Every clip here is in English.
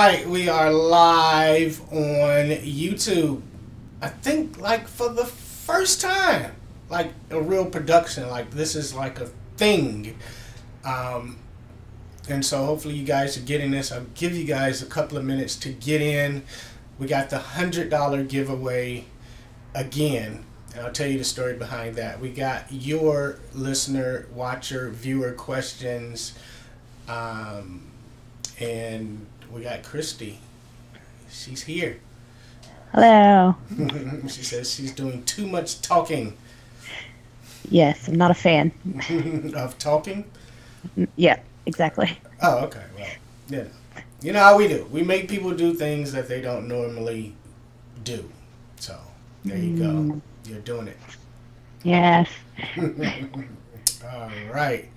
right, we are live on YouTube. I think like for the first time, like a real production. Like this is like a thing. Um, and so hopefully you guys are getting this. I'll give you guys a couple of minutes to get in. We got the $100 giveaway again. And I'll tell you the story behind that. We got your listener, watcher, viewer questions. And we got Christy. She's here. Hello. She says she's doing too much talking. Yes, I'm not a fan. Of talking? Yeah, exactly. Oh, okay. Well, you know how we do. We make people do things that they don't normally do. So, there you go. You're doing it. Yes. All right.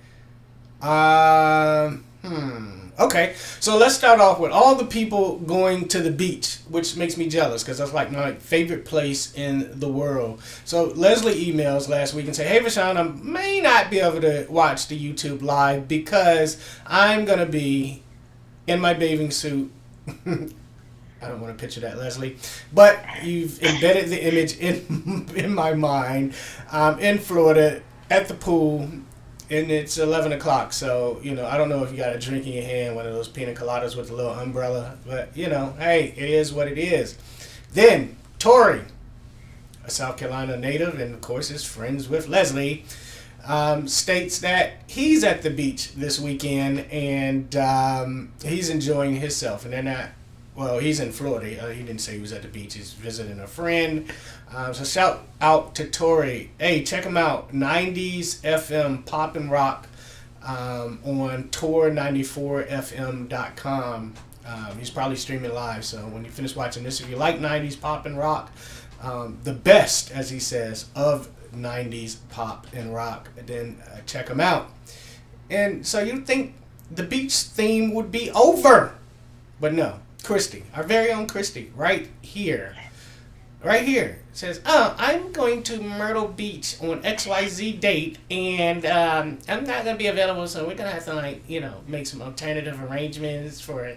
Okay, so let's start off with all the people going to the beach, which makes me jealous because that's like my favorite place in the world. So Leslie emails last week and say, "Hey, Rashawn, I may not be able to watch the YouTube live because I'm going to be in my bathing suit." I don't want to picture that, Leslie. But you've embedded the image in my mind. In Florida at the pool. And it's 11 o'clock, so, I don't know if you got a drink in your hand, one of those pina coladas with a little umbrella. But, hey, it is what it is. Then, Tori, a South Carolina native, and, of course, is friends with Leslie, states that he's at the beach this weekend, and he's enjoying himself. And they're not, well, he's in Florida. He didn't say he was at the beach. He's visiting a friend. So shout out to Tori. Hey, check him out. 90s FM Pop and Rock on tour94fm.com. He's probably streaming live. So when you finish watching this, if you like 90s Pop and Rock, the best, as he says, of 90s Pop and Rock, then check him out. And so you'd think the beach theme would be over. But no. Christy, our very own Christy, right here, says, I'm going to Myrtle Beach on XYZ date, and I'm not going to be available, so we're going to have to, make some alternative arrangements for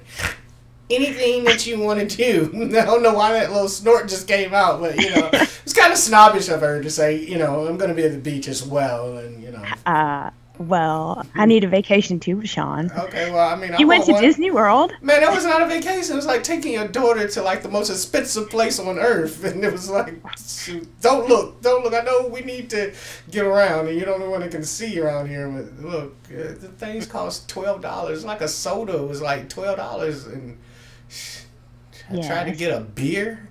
anything that you want to do. I don't know why that little snort just came out, but, it's kind of snobbish of her to say, I'm going to be at the beach as well, and, Well, I need a vacation too, Sean. Okay, well, I mean, You went to Disney World? Man, that was not a vacation. It was like taking your daughter to like the most expensive place on earth, and it was like, shoot, don't look. I know we need to get around, and you're the only one that can see around here. But look, the things cost $12. Like a soda was like $12, and I tried to get a beer.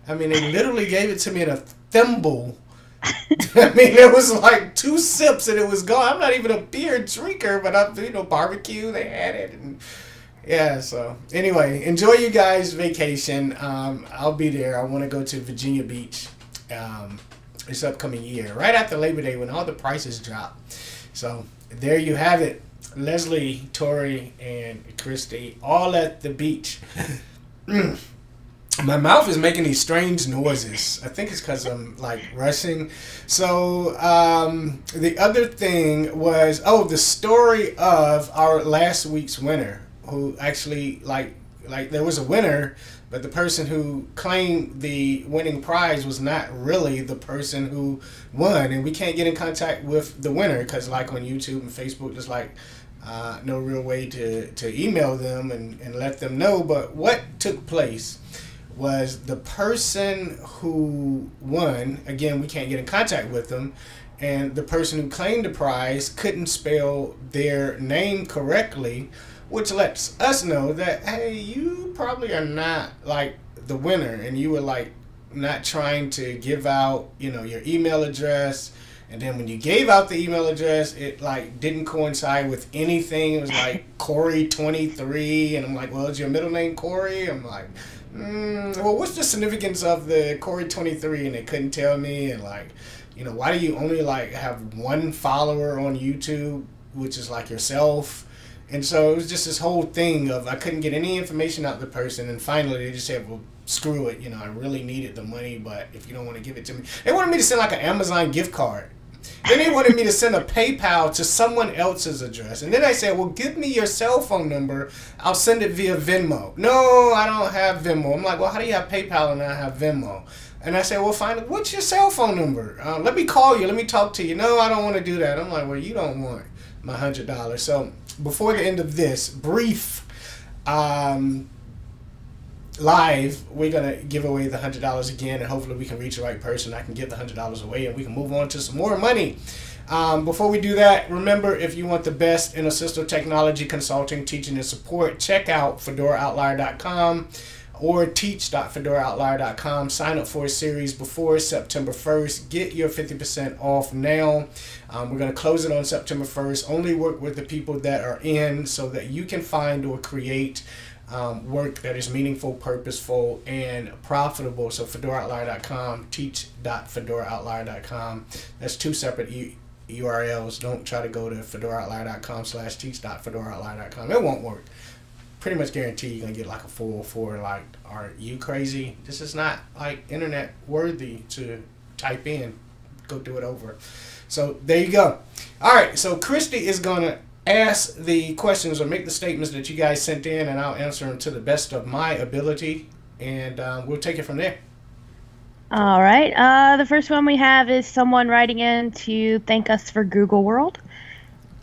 I mean, they literally gave it to me in a thimble. I mean, it was like 2 sips and it was gone. I'm not even a beer drinker, but I'm, barbecue, they had it. And yeah, so anyway, enjoy you guys' vacation. I'll be there. I want to go to Virginia Beach this upcoming year, right after Labor Day when all the prices drop. So there you have it. Leslie, Tori, and Christy all at the beach. My mouth is making these strange noises. I think it's because I'm like rushing. So the other thing was, the story of our last week's winner, who actually like there was a winner, but the person who claimed the winning prize was not really the person who won, and we can't get in contact with the winner because like on YouTube and Facebook, there's like no real way to email them and let them know. But what took place was the person who won, again, we can't get in contact with them, and the person who claimed the prize couldn't spell their name correctly, which lets us know that, hey, you probably are not like the winner, and you were like not trying to give out, your email address. And then when you gave out the email address, it like didn't coincide with anything. It was like Corey23, and I'm like, well, is your middle name Corey? I'm like, well, what's the significance of the Corey23? And they couldn't tell me. And like, why do you only like have one follower on YouTube, which is like yourself? And so it was just this whole thing of I couldn't get any information out of the person. And finally they just said, well, screw it. I really needed the money, but if you don't want to give it to me. They wanted me to send like an Amazon gift card. Then they wanted me to send a PayPal to someone else's address. And then I said, well, give me your cell phone number. I'll send it via Venmo. No, I don't have Venmo. I'm like, well, how do you have PayPal and I have Venmo? And I said, well, fine. What's your cell phone number? Let me call you. Let me talk to you. No, I don't want to do that. I'm like, well, you don't want my $100. So before the end of this brief live, we're going to give away the $100 again, and hopefully we can reach the right person. I can give the $100 away and we can move on to some more money. Before we do that, remember, if you want the best in assistive technology consulting, teaching, and support, check out FedoraOutlier.com or teach.FedoraOutlier.com. Sign up for a series before September 1st. Get your 50% off now. We're going to close it on September 1st. Only work with the people that are in so that you can find or create work that is meaningful, purposeful, and profitable. So FedoraOutlier.com, teach.FedoraOutlier.com. That's two separate URLs. Don't try to go to FedoraOutlier.com/teach.FedoraOutlier.com. It won't work. Pretty much guarantee you're going to get like a 404, like, are you crazy? This is not like internet worthy to type in. Go do it over. So there you go. All right, so Christy is going to ask the questions or make the statements that you guys sent in, and I'll answer them to the best of my ability, and we'll take it from there. All right. The first one we have is someone writing in to thank us for Google World.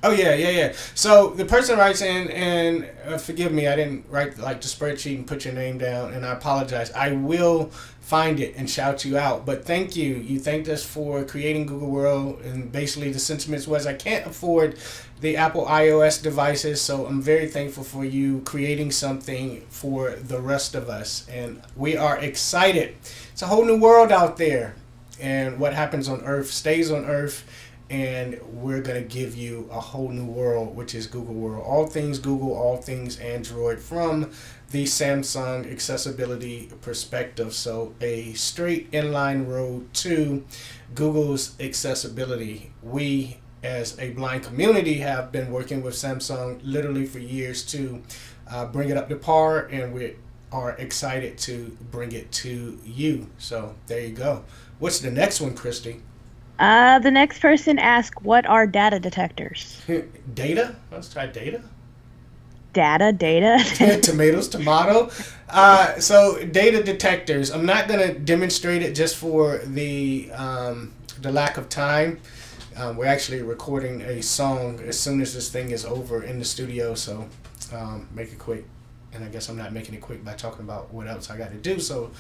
Oh, yeah. So the person writes in, and forgive me, I didn't write like the spreadsheet and put your name down, and I apologize. I will find it and shout you out. But thank you. You thanked us for creating Google World, and basically the sentiments was, I can't afford the Apple iOS devices, so I'm very thankful for you creating something for the rest of us. And we are excited. It's a whole new world out there, and what happens on Earth stays on Earth. And we're going to give you a whole new world, which is Google World. All things Google, all things Android from the Samsung accessibility perspective. So a straight inline road to Google's accessibility. We, as a blind community, have been working with Samsung literally for years to bring it up to par, and we are excited to bring it to you. So there you go. What's the next one, Christy? The next person asked, what are data detectors? Data? Let's try data. Data. Tomatoes, tomato. So data detectors. I'm not going to demonstrate it just for the lack of time. We're actually recording a song as soon as this thing is over in the studio, so make it quick. And I guess I'm not making it quick by talking about what else I got to do. So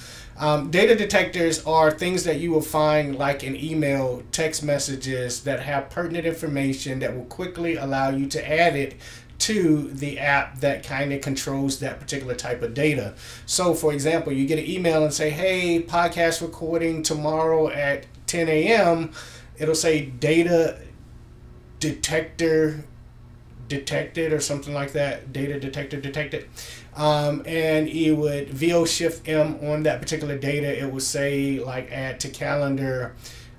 data detectors are things that you will find like in email, text messages that have pertinent information that will quickly allow you to add it to the app that kind of controls that particular type of data. So for example, you get an email and say, hey, podcast recording tomorrow at 10 a.m. It'll say data detector detected or something like that. Data detector detected. And you would VO Shift M on that particular data. It will say like add to calendar,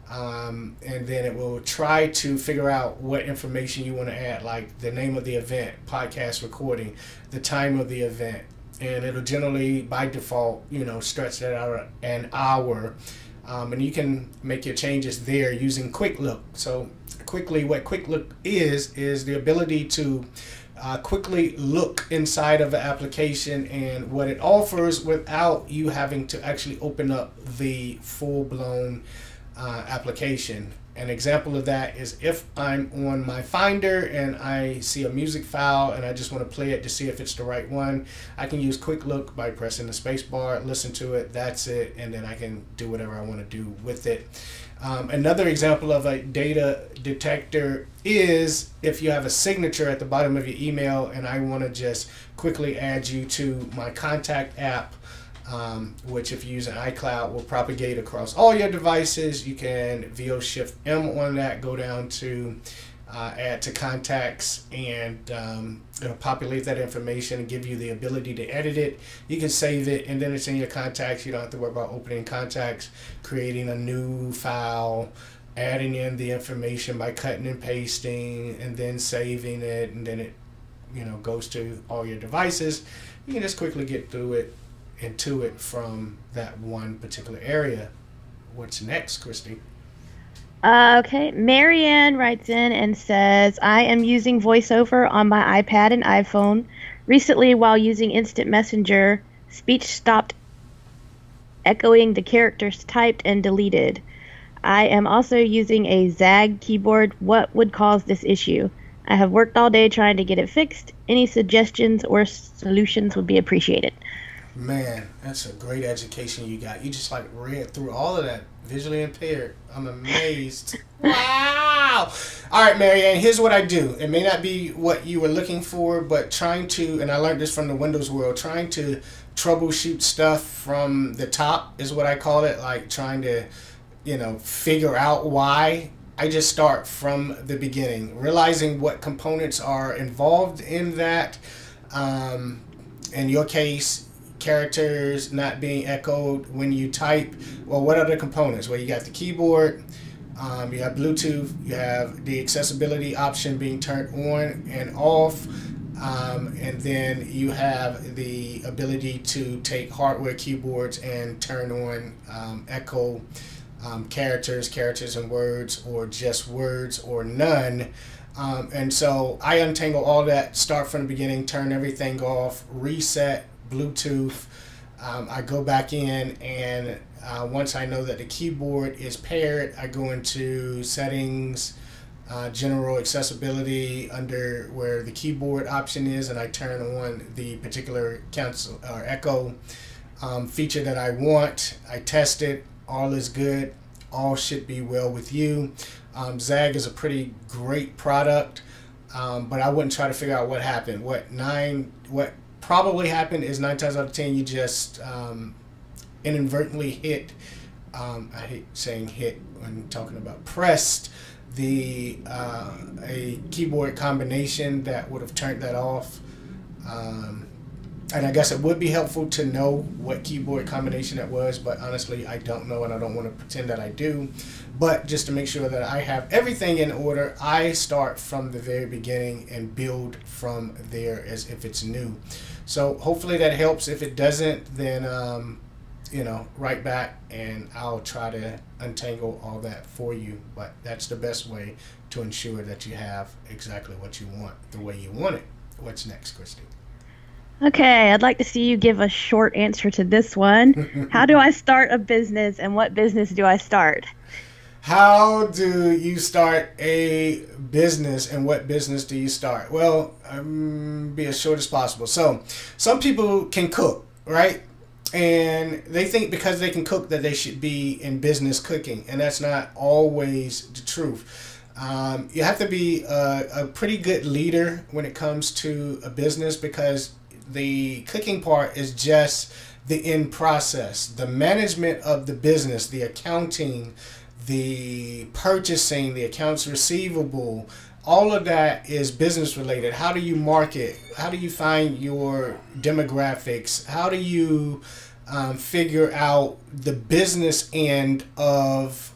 and then it will try to figure out what information you want to add, like the name of the event, podcast recording, the time of the event, and it'll generally by default, stretch that out an hour, and you can make your changes there using Quick Look. So quickly, what Quick Look is the ability to quickly look inside of an application and what it offers without you having to actually open up the full-blown application. An example of that is if I'm on my Finder and I see a music file and I just want to play it to see if it's the right one, I can use Quick Look by pressing the space bar, listen to it, that's it, and then I can do whatever I want to do with it. Another example of a data detector is if you have a signature at the bottom of your email and I want to just quickly add you to my contact app, which if you use an iCloud will propagate across all your devices. You can VO Shift M on that, go down to add to contacts, and it'll populate that information and give you the ability to edit it. You can save it, and then it's in your contacts. You don't have to worry about opening contacts, creating a new file, adding in the information by cutting and pasting, and then saving it, and then it goes to all your devices. You can just quickly get into it from that one particular area. What's next, Christy? Okay, Marianne writes in and says, I am using VoiceOver on my iPad and iPhone. Recently, while using Instant Messenger, speech stopped echoing the characters typed and deleted. I am also using a ZAG keyboard. What would cause this issue? I have worked all day trying to get it fixed. Any suggestions or solutions would be appreciated. Man, that's a great education you got. You just like read through all of that. Visually impaired. I'm amazed. Wow. All right, Marianne, here's what I do. It may not be what you were looking for, but trying to, and I learned this from the Windows world, trying to troubleshoot stuff from the top is what I call it. Like trying to, figure out why. I just start from the beginning, realizing what components are involved in that. In your case, characters not being echoed when you type. Well, what other components? Well, you got the keyboard, you have Bluetooth, you have the accessibility option being turned on and off, and then you have the ability to take hardware keyboards and turn on echo characters and words, or just words or none. And so I untangle all that, start from the beginning, turn everything off, reset Bluetooth. I go back in, and once I know that the keyboard is paired, I go into settings, general accessibility, under where the keyboard option is, and I turn on the particular cancel or echo feature that I want. I test it. All is good. All should be well with you. ZAG is a pretty great product, but I wouldn't try to figure out what happened. What probably happened is 9 times out of 10 you just inadvertently hit. I hate saying hit when talking about pressed the a keyboard combination that would have turned that off. And I guess it would be helpful to know what keyboard combination that was, but honestly, I don't know, and I don't want to pretend that I do. But just to make sure that I have everything in order, I start from the very beginning and build from there as if it's new. So hopefully that helps. If it doesn't, then write back, and I'll try to untangle all that for you. But that's the best way to ensure that you have exactly what you want, the way you want it. What's next, Christy? Okay, I'd like to see you give a short answer to this one. How do I start a business, and what business do I start? How do you start a business, and what business do you start? Well, be as short as possible. So, some people can cook, right? And they think because they can cook that they should be in business cooking, and that's not always the truth. You have to be a pretty good leader when it comes to a business, because the cooking part is just the end process. The management of the business, the accounting, the purchasing, the accounts receivable, all of that is business related. How do you market? How do you find your demographics? How do you figure out the business end of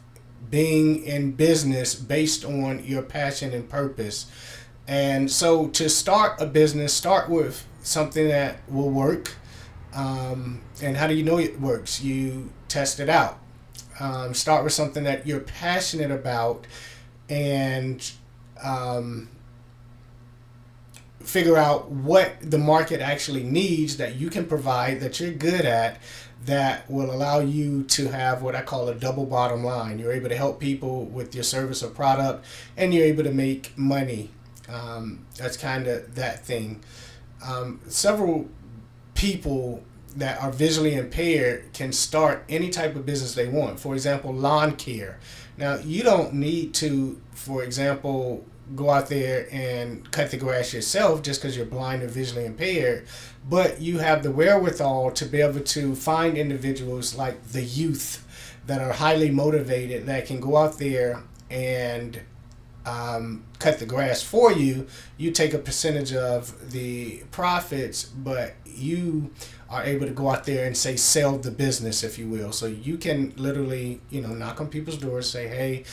being in business based on your passion and purpose? And so to start a business, start with something that will work. And how do you know it works? You test it out. Start with something that you're passionate about, and figure out what the market actually needs that you can provide, that you're good at, that will allow you to have what I call a double bottom line. You're able to help people with your service or product, and you're able to make money. That's kind of that thing. Several people that are visually impaired can start any type of business they want. For example, lawn care. Now, you don't need to, for example, go out there and cut the grass yourself just because you're blind or visually impaired, but you have the wherewithal to be able to find individuals like the youth that are highly motivated, that can go out there and cut the grass for you. You take a percentage of the profits, but you are able to go out there and say sell the business, if you will. So you can literally, knock on people's doors, say, hey,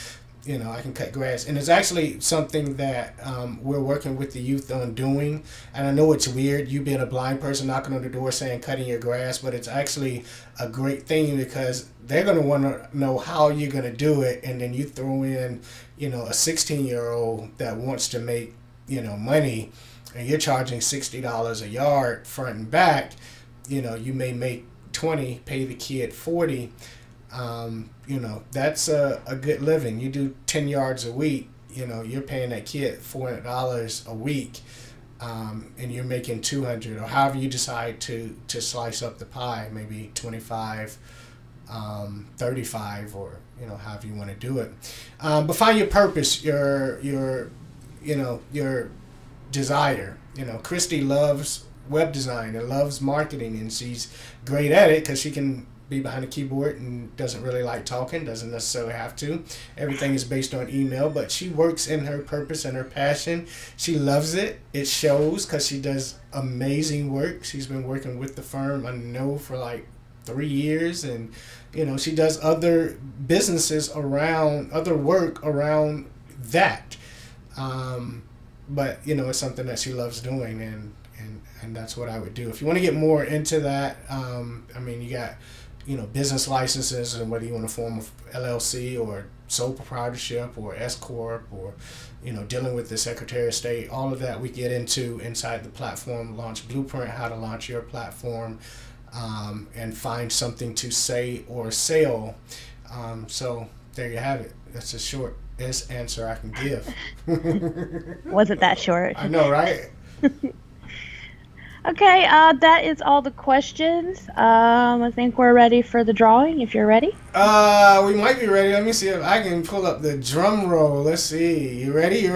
I can cut grass. And it's actually something that we're working with the youth on doing. And I know it's weird, you being a blind person knocking on the door saying cutting your grass, but it's actually a great thing because they're going to want to know how you're going to do it. And then you throw in, a 16-year-old that wants to make, money, and you're charging $60 a yard front and back. You may make 20, pay the kid 40. That's a good living. You do 10 yards a week, you're paying that kid $400 a week, and you're making 200, or however you decide to slice up the pie, maybe 25, 35, or however you want to do it. But find your purpose, your desire. Christy loves web design and loves marketing, and she's great at it because she can be behind a keyboard and doesn't really like talking, doesn't necessarily have to. Everything is based on email, but she works in her purpose and her passion. She loves it. It shows because she does amazing work. She's been working with the firm, I know, for like 3 years, and she does other businesses around, other work around that. But it's something that she loves doing, and that's what I would do. If you want to get more into that, you got business licenses, and whether you want to form a LLC or sole proprietorship or S corp, or dealing with the Secretary of State, all of that we get into inside the platform launch blueprint, how to launch your platform, and find something to say or sell. So there you have it. That's the shortest answer I can give. Wasn't that short? I know, right? Okay, that is all the questions. I think we're ready for the drawing, if you're ready. We might be ready. Let me see if I can pull up the drum roll. Let's see. You ready?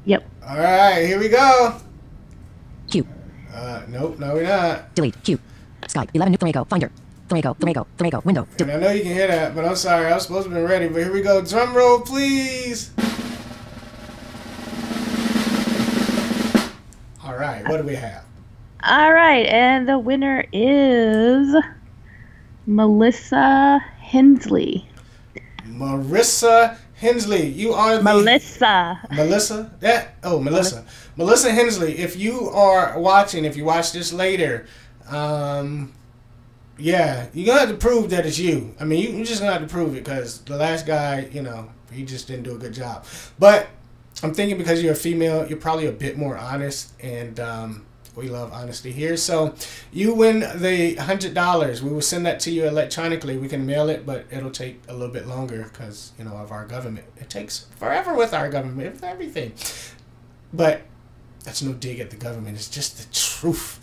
Yep. All right, here we go. Q. Nope, no we're not. Delete. Q. Skype. 11 new Thorego. Finder. Thorego. Window. And I know you can hear that, but I'm sorry. I was supposed to be ready, but here we go. Drum roll, please. All right, what do we have? All right, and the winner is Melissa Hensley. Marissa Hensley, you are the... Melissa. Melissa Hensley, if you are watching, if you watch this later, you're going to have to prove that it's you. I mean, you're just going to have to prove it because the last guy, he just didn't do a good job. But I'm thinking because you're a female, you're probably a bit more honest, and we love honesty here. So you win the $100. We will send that to you electronically. We can mail it, but it'll take a little bit longer because, of our government. It takes forever with our government, with everything. But that's no dig at the government. It's just the truth.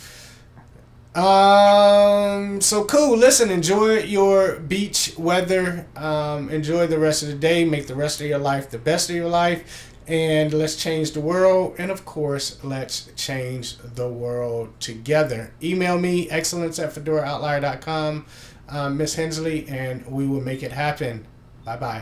So cool. Listen, enjoy your beach weather. Enjoy the rest of the day. Make the rest of your life the best of your life. And let's change the world. And of course, let's change the world together. Email me, excellence@fedoraoutlier.com, Miss Hensley, and we will make it happen. Bye-bye.